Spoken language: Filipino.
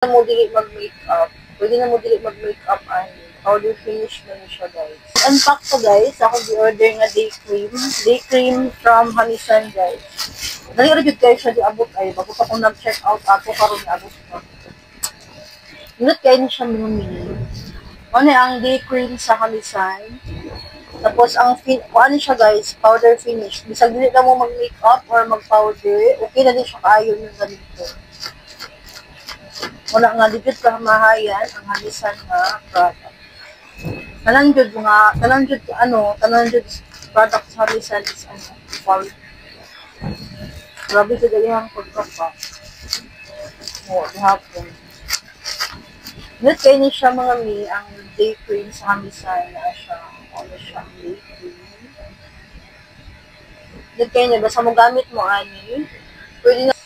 mo dili mag-makeup. Pwede na mo dili mag-makeup ay powder finish na siya, guys. Unpack ko, guys. Ako di-order nga day cream. Day cream from Hanisan, guys. Dali rin yun, guys, siya di-abot ay. Bago pa kung nag-check out ako, karoon ni-abot ko. Ingat kayo niya siya mga mini. Ano ang day cream sa Hanisan. Tapos, ano siya, guys, powder finish. Bisag dili na mo mag-makeup or mag-powder, okay na din siya kaayon yung ganito. Wala nga dito sa mahayan ang Hanisan nga product. Tanan jud product sa Hanisan is quality. Grabe sa dalihang pagkapa. Hapon. Ngunit kayo ni siya mga mi, ang day cream sa Hanisan na siya. Ano siya, day cream. Ngunit kayo niya, basta mo gamit mo ani, pwede na